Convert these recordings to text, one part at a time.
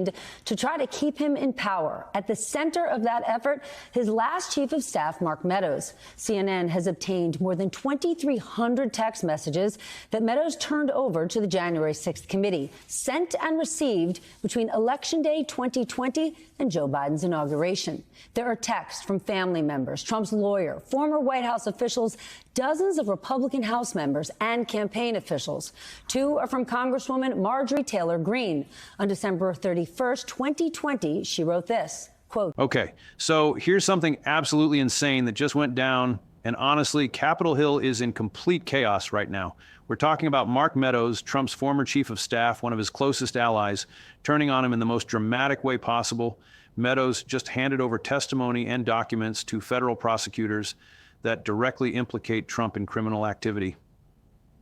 to try to keep him in power. At the center of that effort, his last chief of staff, Mark Meadows. CNN has obtained more than 2,300 text messages that Meadows turned over to the January 6th committee, sent and received between Election Day 2020 and Joe Biden's inauguration. There are texts from family members, Trump's lawyer, former White House officials, dozens of Republican House members and campaign officials. Two are from Congresswoman Marjorie Taylor Greene. On December 31st, 2020, she wrote this, quote, Okay, so here's something absolutely insane that just went down. And honestly, Capitol Hill is in complete chaos right now. We're talking about Mark Meadows, Trump's former chief of staff, one of his closest allies, turning on him in the most dramatic way possible. Meadows just handed over testimony and documents to federal prosecutors that directly implicate Trump in criminal activity.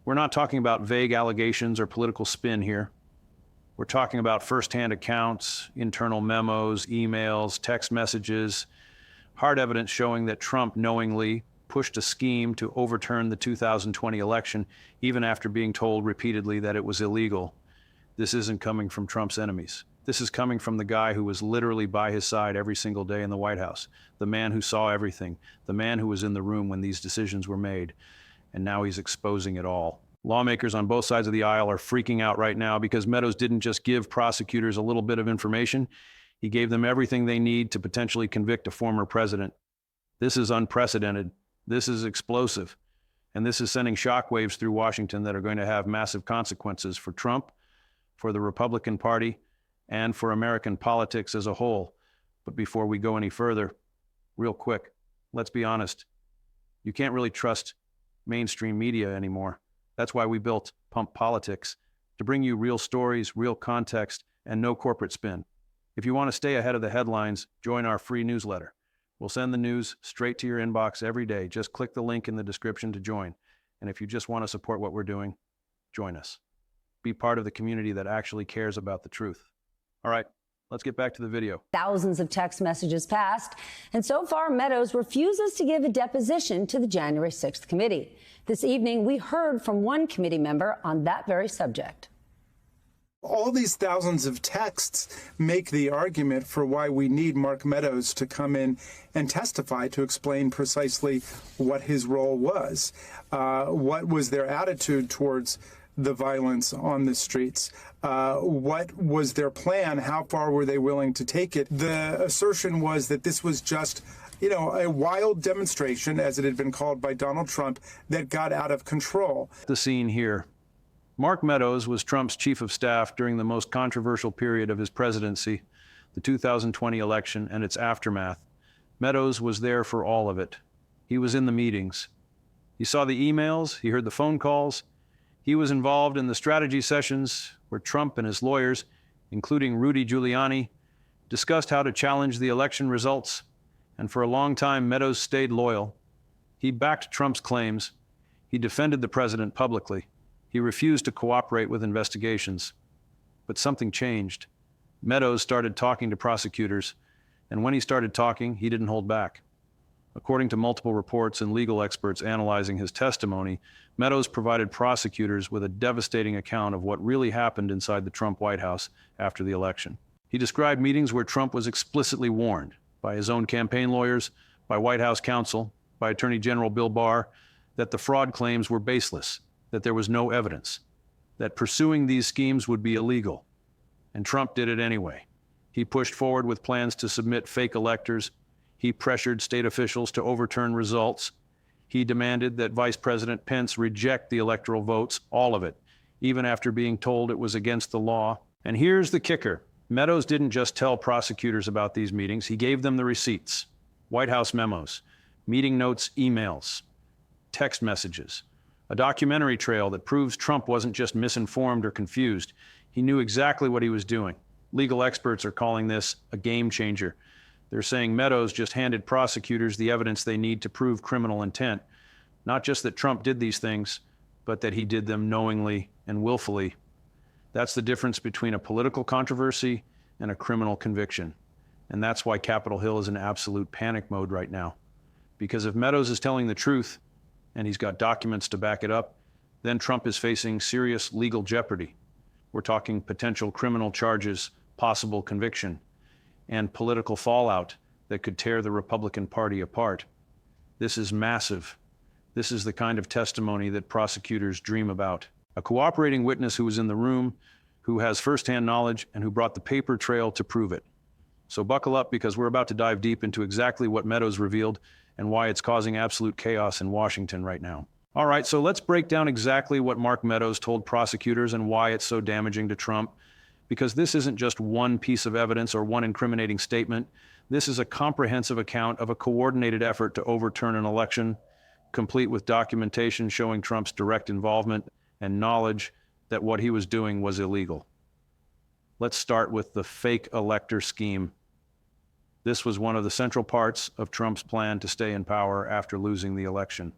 We're not talking about vague allegations or political spin here. We're talking about firsthand accounts, internal memos, emails, text messages, hard evidence showing that Trump knowingly pushed a scheme to overturn the 2020 election, even after being told repeatedly that it was illegal. This isn't coming from Trump's enemies. This is coming from the guy who was literally by his side every single day in the White House, the man who saw everything, the man who was in the room when these decisions were made, and now he's exposing it all. Lawmakers on both sides of the aisle are freaking out right now because Meadows didn't just give prosecutors a little bit of information, he gave them everything they need to potentially convict a former president. This is unprecedented, this is explosive, and this is sending shockwaves through Washington that are going to have massive consequences for Trump, for the Republican Party, and for American politics as a whole. But before we go any further, real quick, let's be honest. You can't really trust mainstream media anymore. That's why we built Pump Politics, to bring you real stories, real context, and no corporate spin. If you want to stay ahead of the headlines, join our free newsletter. We'll send the news straight to your inbox every day. Just click the link in the description to join. And if you just want to support what we're doing, join us. Be part of the community that actually cares about the truth. All right, let's get back to the video. Thousands of text messages passed, and so far Meadows refuses to give a deposition to the January 6th committee. This evening, we heard from one committee member on that very subject. All these thousands of texts make the argument for why we need Mark Meadows to come in and testify to explain precisely what his role was. What was their attitude towards the violence on the streets? What was their plan? How far were they willing to take it? The assertion was that this was just, a wild demonstration, as it had been called by Donald Trump, that got out of control. The scene here. Mark Meadows was Trump's chief of staff during the most controversial period of his presidency, the 2020 election and its aftermath. Meadows was there for all of it. He was in the meetings. He saw the emails, he heard the phone calls. He was involved in the strategy sessions where Trump and his lawyers, including Rudy Giuliani, discussed how to challenge the election results. And for a long time, Meadows stayed loyal. He backed Trump's claims. He defended the president publicly. He refused to cooperate with investigations. But something changed. Meadows started talking to prosecutors, and when he started talking, he didn't hold back. According to multiple reports and legal experts analyzing his testimony, Meadows provided prosecutors with a devastating account of what really happened inside the Trump White House after the election. He described meetings where Trump was explicitly warned by his own campaign lawyers, by White House counsel, by Attorney General Bill Barr, that the fraud claims were baseless, that there was no evidence, that pursuing these schemes would be illegal. And Trump did it anyway. He pushed forward with plans to submit fake electors. He pressured state officials to overturn results. He demanded that Vice President Pence reject the electoral votes, all of it, even after being told it was against the law. And here's the kicker. Meadows didn't just tell prosecutors about these meetings, he gave them the receipts, White House memos, meeting notes, emails, text messages, a documentary trail that proves Trump wasn't just misinformed or confused. He knew exactly what he was doing. Legal experts are calling this a game changer. They're saying Meadows just handed prosecutors the evidence they need to prove criminal intent. Not just that Trump did these things, but that he did them knowingly and willfully. That's the difference between a political controversy and a criminal conviction. And that's why Capitol Hill is in absolute panic mode right now. Because if Meadows is telling the truth, and he's got documents to back it up, then Trump is facing serious legal jeopardy. We're talking potential criminal charges, possible conviction, and political fallout that could tear the Republican Party apart. This is massive. This is the kind of testimony that prosecutors dream about. A cooperating witness who was in the room, who has firsthand knowledge, and who brought the paper trail to prove it. So buckle up, because we're about to dive deep into exactly what Meadows revealed and why it's causing absolute chaos in Washington right now. All right, so let's break down exactly what Mark Meadows told prosecutors and why it's so damaging to Trump, because this isn't just one piece of evidence or one incriminating statement. This is a comprehensive account of a coordinated effort to overturn an election, complete with documentation showing Trump's direct involvement and knowledge that what he was doing was illegal. Let's start with the fake elector scheme. This was one of the central parts of Trump's plan to stay in power after losing the election.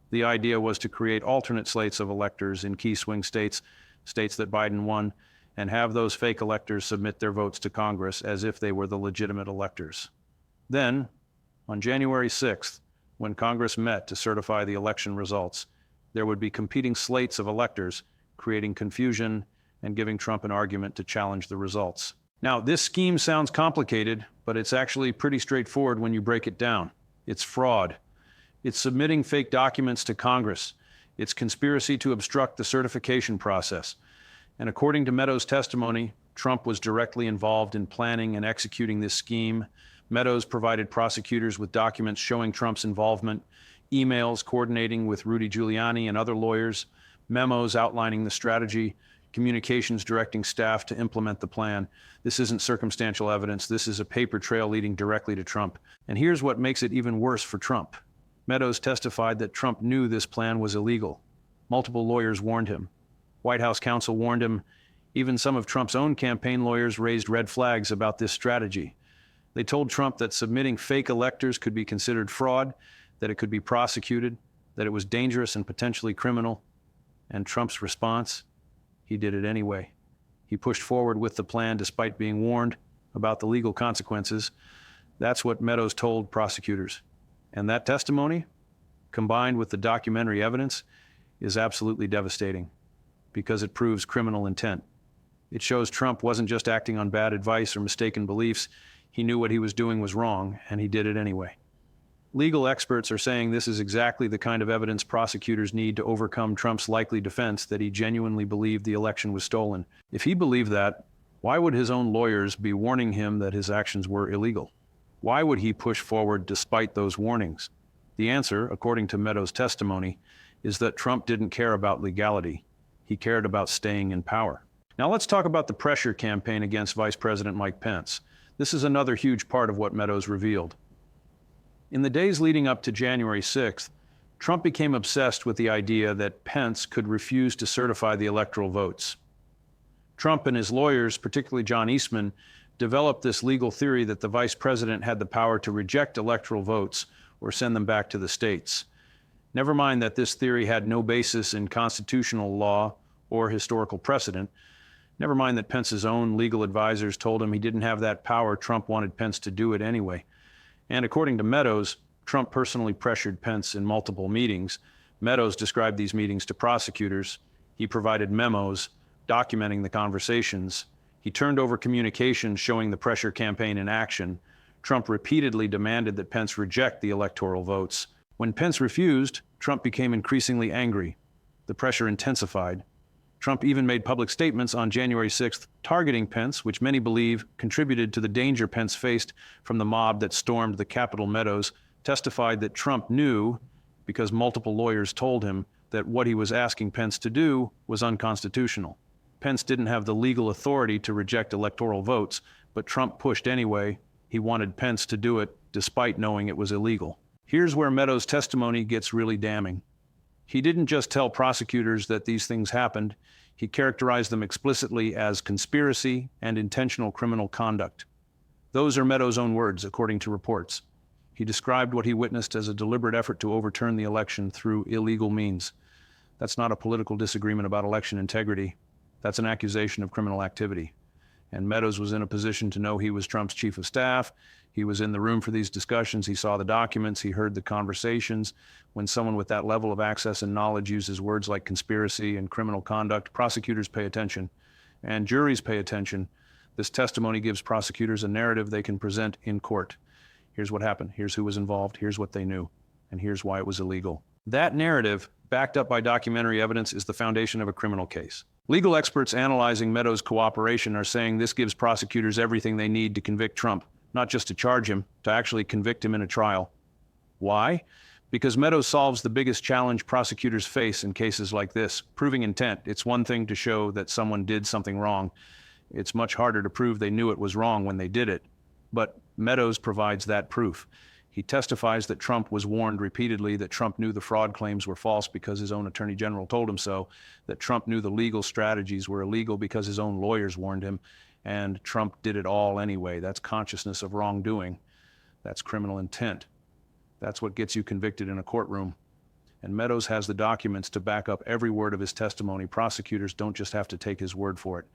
The idea was to create alternate slates of electors in key swing states, states that Biden won, and have those fake electors submit their votes to Congress as if they were the legitimate electors. Then, on January 6th, when Congress met to certify the election results, there would be competing slates of electors, creating confusion and giving Trump an argument to challenge the results. Now, this scheme sounds complicated, but it's actually pretty straightforward when you break it down. It's fraud. It's submitting fake documents to Congress. It's conspiracy to obstruct the certification process. And according to Meadows' testimony, Trump was directly involved in planning and executing this scheme. Meadows provided prosecutors with documents showing Trump's involvement, emails coordinating with Rudy Giuliani and other lawyers, memos outlining the strategy, communications directing staff to implement the plan. This isn't circumstantial evidence. This is a paper trail leading directly to Trump. And here's what makes it even worse for Trump. Meadows testified that Trump knew this plan was illegal. Multiple lawyers warned him. White House counsel warned him. Even some of Trump's own campaign lawyers raised red flags about this strategy. They told Trump that submitting fake electors could be considered fraud, that it could be prosecuted, that it was dangerous and potentially criminal. And Trump's response? He did it anyway. He pushed forward with the plan despite being warned about the legal consequences. That's what Meadows told prosecutors. And that testimony, combined with the documentary evidence, is absolutely devastating because it proves criminal intent. It shows Trump wasn't just acting on bad advice or mistaken beliefs. He knew what he was doing was wrong, and he did it anyway. Legal experts are saying this is exactly the kind of evidence prosecutors need to overcome Trump's likely defense that he genuinely believed the election was stolen. If he believed that, why would his own lawyers be warning him that his actions were illegal? Why would he push forward despite those warnings? The answer, according to Meadows' testimony, is that Trump didn't care about legality. He cared about staying in power. Now let's talk about the pressure campaign against Vice President Mike Pence. This is another huge part of what Meadows revealed. In the days leading up to January 6th, Trump became obsessed with the idea that Pence could refuse to certify the electoral votes. Trump and his lawyers, particularly John Eastman, developed this legal theory that the vice president had the power to reject electoral votes or send them back to the states. Never mind that this theory had no basis in constitutional law or historical precedent. Never mind that Pence's own legal advisors told him he didn't have that power. Trump wanted Pence to do it anyway. And according to Meadows, Trump personally pressured Pence in multiple meetings. Meadows described these meetings to prosecutors. He provided memos documenting the conversations. He turned over communications showing the pressure campaign in action. Trump repeatedly demanded that Pence reject the electoral votes. When Pence refused, Trump became increasingly angry. The pressure intensified. Trump even made public statements on January 6th targeting Pence, which many believe contributed to the danger Pence faced from the mob that stormed the Capitol. Meadows testified that Trump knew, because multiple lawyers told him, that what he was asking Pence to do was unconstitutional. Pence didn't have the legal authority to reject electoral votes, but Trump pushed anyway. He wanted Pence to do it despite knowing it was illegal. Here's where Meadows' testimony gets really damning. He didn't just tell prosecutors that these things happened. He characterized them explicitly as conspiracy and intentional criminal conduct. Those are Meadows' own words, according to reports. He described what he witnessed as a deliberate effort to overturn the election through illegal means. That's not a political disagreement about election integrity. That's an accusation of criminal activity. And Meadows was in a position to know he was Trump's chief of staff. He was in the room for these discussions. He saw the documents. He heard the conversations. When someone with that level of access and knowledge uses words like conspiracy and criminal conduct, prosecutors pay attention and juries pay attention. This testimony gives prosecutors a narrative they can present in court. Here's what happened, here's who was involved, here's what they knew, and here's why it was illegal. That narrative, backed up by documentary evidence, is the foundation of a criminal case. Legal experts analyzing Meadows' cooperation are saying this gives prosecutors everything they need to convict Trump, not just to charge him, to actually convict him in a trial. Why? Because Meadows solves the biggest challenge prosecutors face in cases like this, proving intent. It's one thing to show that someone did something wrong. It's much harder to prove they knew it was wrong when they did it. But Meadows provides that proof. He testifies that Trump was warned repeatedly, that Trump knew the fraud claims were false because his own attorney general told him so, that Trump knew the legal strategies were illegal because his own lawyers warned him, and Trump did it all anyway. That's consciousness of wrongdoing. That's criminal intent. That's what gets you convicted in a courtroom. And Meadows has the documents to back up every word of his testimony. Prosecutors don't just have to take his word for it.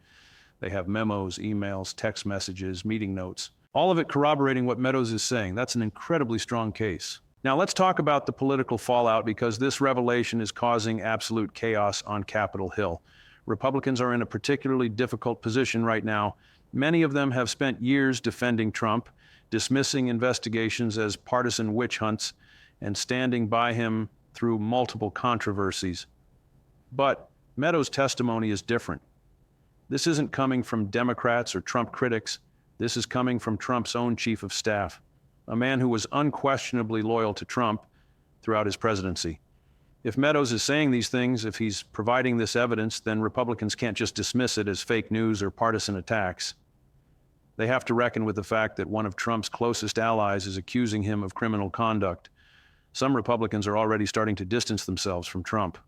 They have memos, emails, text messages, meeting notes, all of it corroborating what Meadows is saying. That's an incredibly strong case. Now let's talk about the political fallout, because this revelation is causing absolute chaos on Capitol Hill. Republicans are in a particularly difficult position right now. Many of them have spent years defending Trump, dismissing investigations as partisan witch hunts, and standing by him through multiple controversies. But Meadows' testimony is different. This isn't coming from Democrats or Trump critics. This is coming from Trump's own chief of staff, a man who was unquestionably loyal to Trump throughout his presidency. If Meadows is saying these things, if he's providing this evidence, then Republicans can't just dismiss it as fake news or partisan attacks. They have to reckon with the fact that one of Trump's closest allies is accusing him of criminal conduct. Some Republicans are already starting to distance themselves from Trump.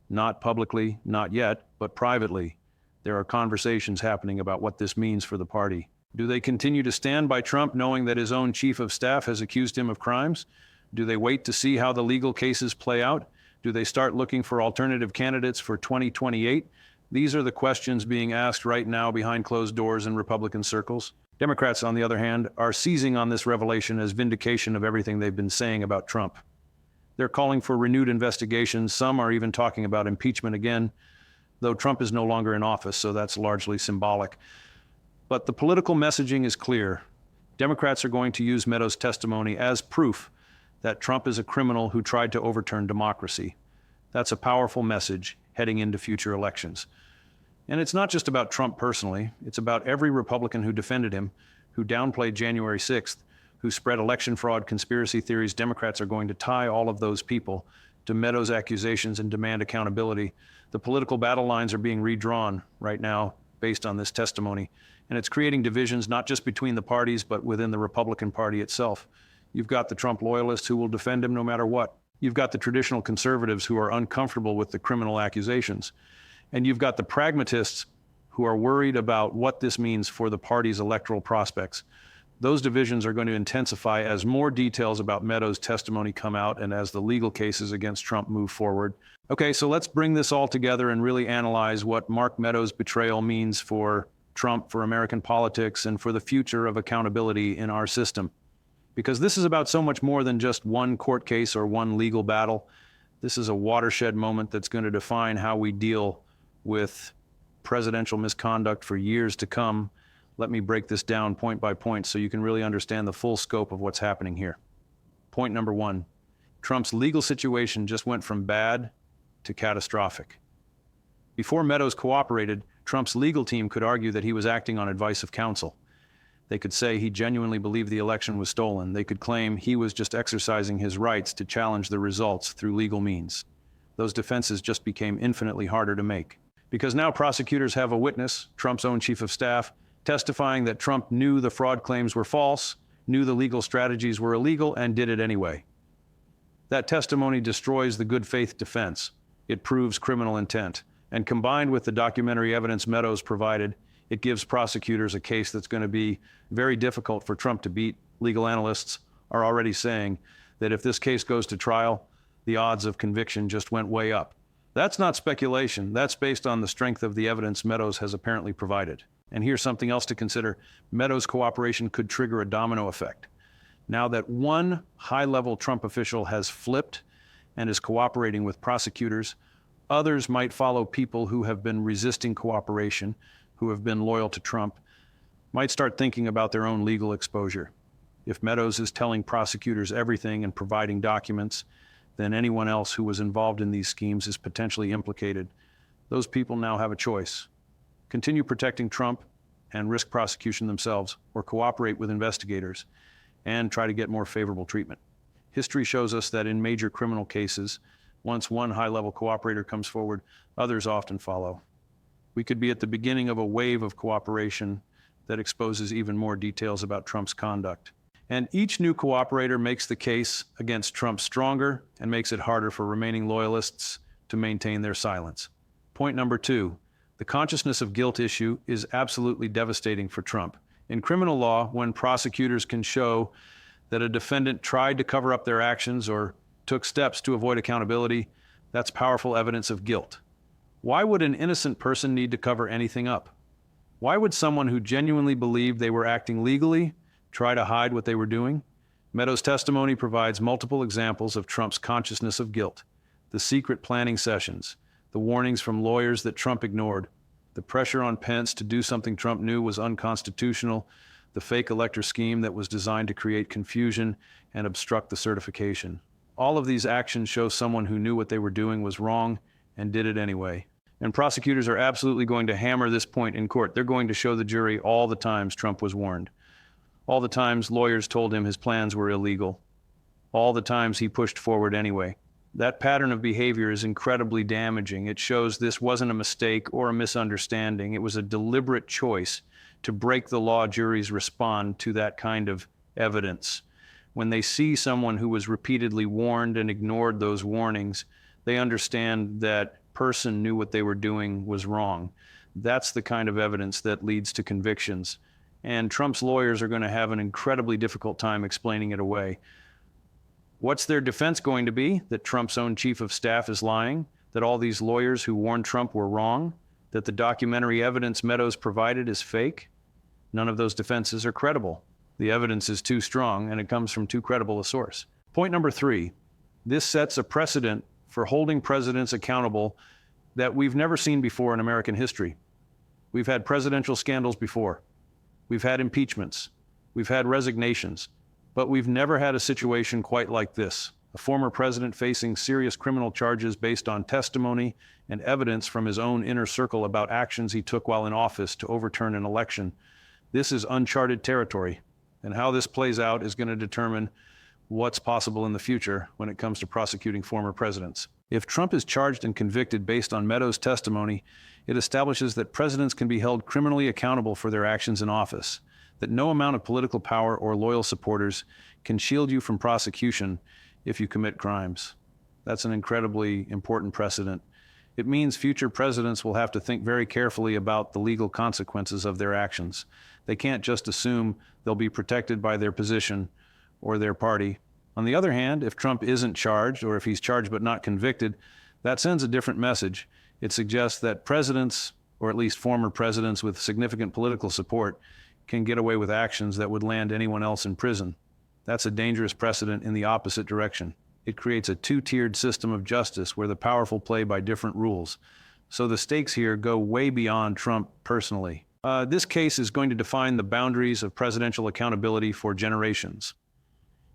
Not publicly, not yet, but privately. There are conversations happening about what this means for the party. Do they continue to stand by Trump knowing that his own chief of staff has accused him of crimes? Do they wait to see how the legal cases play out? Do they start looking for alternative candidates for 2028? These are the questions being asked right now behind closed doors in Republican circles. Democrats, on the other hand, are seizing on this revelation as vindication of everything they've been saying about Trump. They're calling for renewed investigations. Some are even talking about impeachment again, though Trump is no longer in office, so that's largely symbolic. But the political messaging is clear. Democrats are going to use Meadows' testimony as proof that Trump is a criminal who tried to overturn democracy. That's a powerful message heading into future elections. And it's not just about Trump personally. It's about every Republican who defended him, who downplayed January 6th, who spread election fraud conspiracy theories. Democrats are going to tie all of those people to Meadows' accusations and demand accountability. The political battle lines are being redrawn right now based on this testimony. And it's creating divisions not just between the parties, but within the Republican Party itself. You've got the Trump loyalists who will defend him no matter what. You've got the traditional conservatives who are uncomfortable with the criminal accusations. And you've got the pragmatists who are worried about what this means for the party's electoral prospects. Those divisions are going to intensify as more details about Meadows' testimony come out and as the legal cases against Trump move forward. Okay, so let's bring this all together and really analyze what Mark Meadows' betrayal means for Trump, for American politics, and for the future of accountability in our system. Because this is about so much more than just one court case or one legal battle. This is a watershed moment that's going to define how we deal with presidential misconduct for years to come. Let me break this down point by point so you can really understand the full scope of what's happening here. Point number one, Trump's legal situation just went from bad to catastrophic. Before Meadows cooperated, Trump's legal team could argue that he was acting on advice of counsel. They could say he genuinely believed the election was stolen. They could claim he was just exercising his rights to challenge the results through legal means. Those defenses just became infinitely harder to make. Because now prosecutors have a witness, Trump's own chief of staff, testifying that Trump knew the fraud claims were false, knew the legal strategies were illegal, and did it anyway. That testimony destroys the good faith defense. It proves criminal intent. And combined with the documentary evidence Meadows provided, it gives prosecutors a case that's going to be very difficult for Trump to beat. Legal analysts are already saying that if this case goes to trial, the odds of conviction just went way up. That's not speculation. That's based on the strength of the evidence Meadows has apparently provided. And here's something else to consider. Meadows' cooperation could trigger a domino effect. Now that one high-level Trump official has flipped and is cooperating with prosecutors, others might follow people who have been resisting cooperation, who have been loyal to Trump. might start thinking about their own legal exposure. If Meadows is telling prosecutors everything and providing documents, then anyone else who was involved in these schemes is potentially implicated. Those people now have a choice: continue protecting Trump and risk prosecution themselves, or cooperate with investigators and try to get more favorable treatment. History shows us that in major criminal cases, once one high-level cooperator comes forward, others often follow. We could be at the beginning of a wave of cooperation that exposes even more details about Trump's conduct. And each new cooperator makes the case against Trump stronger and makes it harder for remaining loyalists to maintain their silence. Point number 2, the consciousness of guilt issue is absolutely devastating for Trump. In criminal law, when prosecutors can show that a defendant tried to cover up their actions or took steps to avoid accountability, that's powerful evidence of guilt. Why would an innocent person need to cover anything up? Why would someone who genuinely believed they were acting legally try to hide what they were doing? Meadows' testimony provides multiple examples of Trump's consciousness of guilt: the secret planning sessions, the warnings from lawyers that Trump ignored, the pressure on Pence to do something Trump knew was unconstitutional, the fake elector scheme that was designed to create confusion and obstruct the certification. All of these actions show someone who knew what they were doing was wrong and did it anyway. And prosecutors are absolutely going to hammer this point in court. They're going to show the jury all the times Trump was warned, all the times lawyers told him his plans were illegal, all the times he pushed forward anyway. That pattern of behavior is incredibly damaging. It shows this wasn't a mistake or a misunderstanding. It was a deliberate choice to break the law. Juries respond to that kind of evidence. When they see someone who was repeatedly warned and ignored those warnings, they understand that person knew what they were doing was wrong. That's the kind of evidence that leads to convictions. And Trump's lawyers are going to have an incredibly difficult time explaining it away. What's their defense going to be? That Trump's own chief of staff is lying? That all these lawyers who warned Trump were wrong? That the documentary evidence Meadows provided is fake? None of those defenses are credible. The evidence is too strong, and it comes from too credible a source. Point number 3, this sets a precedent for holding presidents accountable that we've never seen before in American history. We've had presidential scandals before. We've had impeachments. We've had resignations. But we've never had a situation quite like this. A former president facing serious criminal charges based on testimony and evidence from his own inner circle about actions he took while in office to overturn an election. This is uncharted territory, and how this plays out is going to determine what's possible in the future when it comes to prosecuting former presidents. If Trump is charged and convicted based on Meadows' testimony, it establishes that presidents can be held criminally accountable for their actions in office, that no amount of political power or loyal supporters can shield you from prosecution if you commit crimes. That's an incredibly important precedent. It means future presidents will have to think very carefully about the legal consequences of their actions. They can't just assume they'll be protected by their position or their party. On the other hand, if Trump isn't charged, or if he's charged but not convicted, that sends a different message. It suggests that presidents, or at least former presidents with significant political support, can get away with actions that would land anyone else in prison. That's a dangerous precedent in the opposite direction. It creates a two-tiered system of justice where the powerful play by different rules. So the stakes here go way beyond Trump personally. This case is going to define the boundaries of presidential accountability for generations.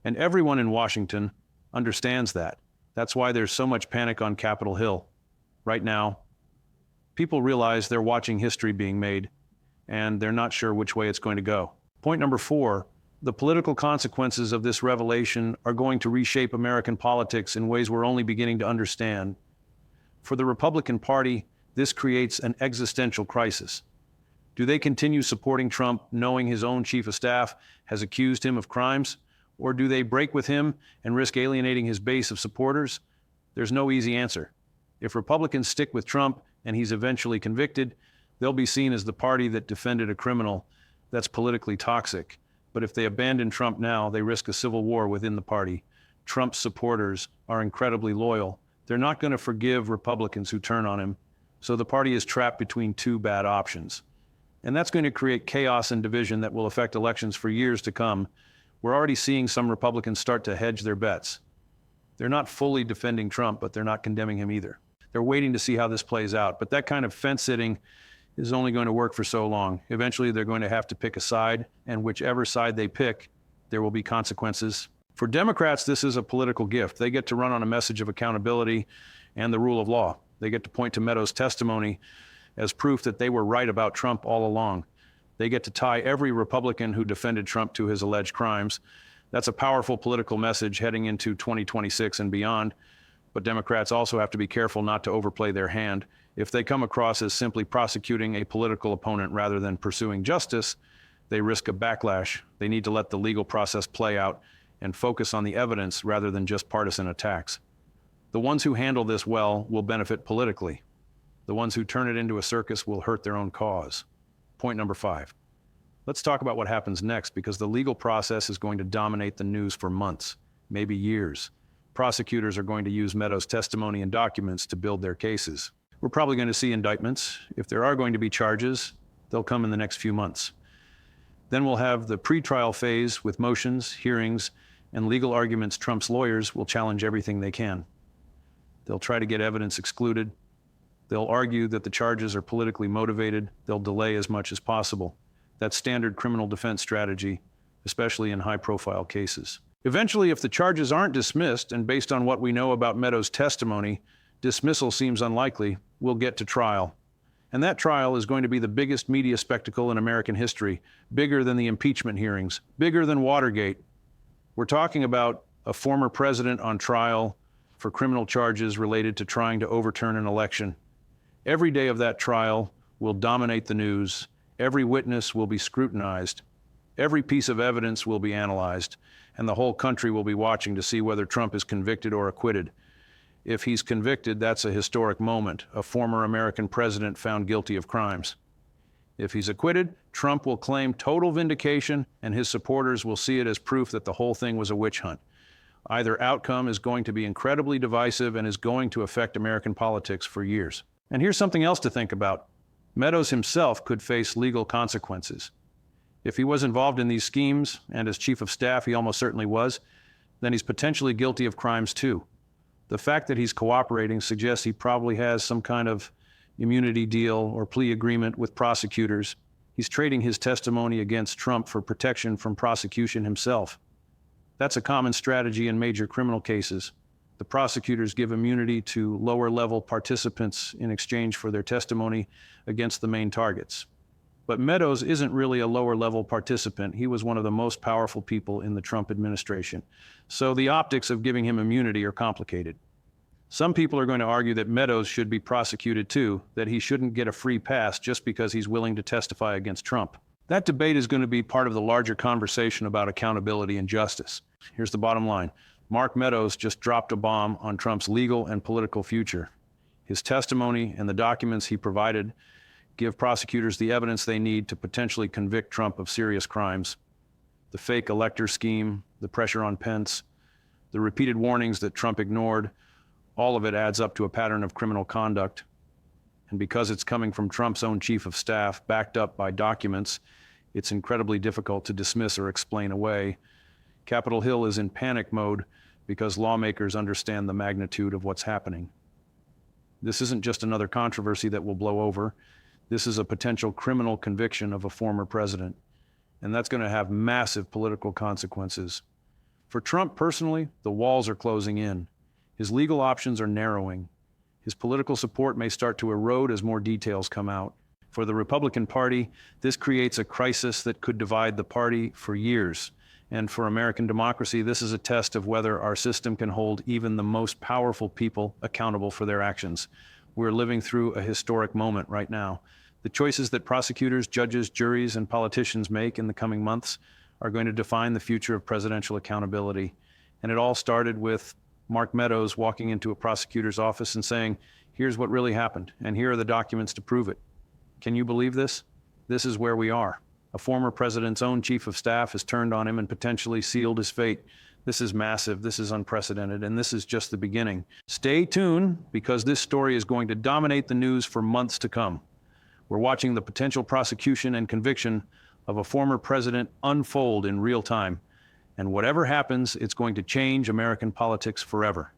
And everyone in Washington understands that. That's why there's so much panic on Capitol Hill. Right now, people realize they're watching history being made, and they're not sure which way it's going to go. Point number 4, the political consequences of this revelation are going to reshape American politics in ways we're only beginning to understand. For the Republican Party, this creates an existential crisis. Do they continue supporting Trump knowing his own chief of staff has accused him of crimes? Or do they break with him and risk alienating his base of supporters? There's no easy answer. If Republicans stick with Trump and he's eventually convicted, they'll be seen as the party that defended a criminal that's politically toxic. But if they abandon Trump now, they risk a civil war within the party. Trump's supporters are incredibly loyal. They're not going to forgive Republicans who turn on him. So the party is trapped between two bad options. And that's going to create chaos and division that will affect elections for years to come. We're already seeing some Republicans start to hedge their bets. They're not fully defending Trump, but they're not condemning him either. They're waiting to see how this plays out. But that kind of fence-sitting is only going to work for so long. Eventually, they're going to have to pick a side, and whichever side they pick, there will be consequences. For Democrats, this is a political gift. They get to run on a message of accountability and the rule of law. They get to point to Meadows' testimony as proof that they were right about Trump all along. They get to tie every Republican who defended Trump to his alleged crimes. That's a powerful political message heading into 2026 and beyond. But Democrats also have to be careful not to overplay their hand. If they come across as simply prosecuting a political opponent rather than pursuing justice, they risk a backlash. They need to let the legal process play out and focus on the evidence rather than just partisan attacks. The ones who handle this well will benefit politically. The ones who turn it into a circus will hurt their own cause. Point number 5. Let's talk about what happens next, because the legal process is going to dominate the news for months, maybe years. Prosecutors are going to use Meadows' testimony and documents to build their cases. We're probably going to see indictments. If there are going to be charges, they'll come in the next few months. Then we'll have the pretrial phase with motions, hearings, and legal arguments. Trump's lawyers will challenge everything they can. They'll try to get evidence excluded. They'll argue that the charges are politically motivated. They'll delay as much as possible. That's standard criminal defense strategy, especially in high-profile cases. Eventually, if the charges aren't dismissed, and based on what we know about Meadows' testimony, dismissal seems unlikely, we'll get to trial. And that trial is going to be the biggest media spectacle in American history, bigger than the impeachment hearings, bigger than Watergate. We're talking about a former president on trial for criminal charges related to trying to overturn an election. Every day of that trial will dominate the news. Every witness will be scrutinized. Every piece of evidence will be analyzed, and the whole country will be watching to see whether Trump is convicted or acquitted. If he's convicted, that's a historic moment, a former American president found guilty of crimes. If he's acquitted, Trump will claim total vindication, and his supporters will see it as proof that the whole thing was a witch hunt. Either outcome is going to be incredibly divisive and is going to affect American politics for years. And here's something else to think about. Meadows himself could face legal consequences. If he was involved in these schemes, and as chief of staff he almost certainly was, then he's potentially guilty of crimes too. The fact that he's cooperating suggests he probably has some kind of immunity deal or plea agreement with prosecutors. He's trading his testimony against Trump for protection from prosecution himself. That's a common strategy in major criminal cases. The prosecutors give immunity to lower-level participants in exchange for their testimony against the main targets. But Meadows isn't really a lower-level participant. He was one of the most powerful people in the Trump administration. So the optics of giving him immunity are complicated. Some people are going to argue that Meadows should be prosecuted too, that he shouldn't get a free pass just because he's willing to testify against Trump. That debate is going to be part of the larger conversation about accountability and justice. Here's the bottom line. Mark Meadows just dropped a bomb on Trump's legal and political future. His testimony and the documents he provided give prosecutors the evidence they need to potentially convict Trump of serious crimes. The fake elector scheme, the pressure on Pence, the repeated warnings that Trump ignored, all of it adds up to a pattern of criminal conduct. And because it's coming from Trump's own chief of staff, backed up by documents, it's incredibly difficult to dismiss or explain away. Capitol Hill is in panic mode because lawmakers understand the magnitude of what's happening. This isn't just another controversy that will blow over. This is a potential criminal conviction of a former president, and that's going to have massive political consequences. For Trump personally, the walls are closing in. His legal options are narrowing. His political support may start to erode as more details come out. For the Republican Party, this creates a crisis that could divide the party for years. And for American democracy, this is a test of whether our system can hold even the most powerful people accountable for their actions. We're living through a historic moment right now. The choices that prosecutors, judges, juries, and politicians make in the coming months are going to define the future of presidential accountability. And it all started with Mark Meadows walking into a prosecutor's office and saying, here's what really happened, and here are the documents to prove it. Can you believe this? This is where we are. A former president's own chief of staff has turned on him and potentially sealed his fate. This is massive, this is unprecedented, and this is just the beginning. Stay tuned, because this story is going to dominate the news for months to come. We're watching the potential prosecution and conviction of a former president unfold in real time. And whatever happens, it's going to change American politics forever.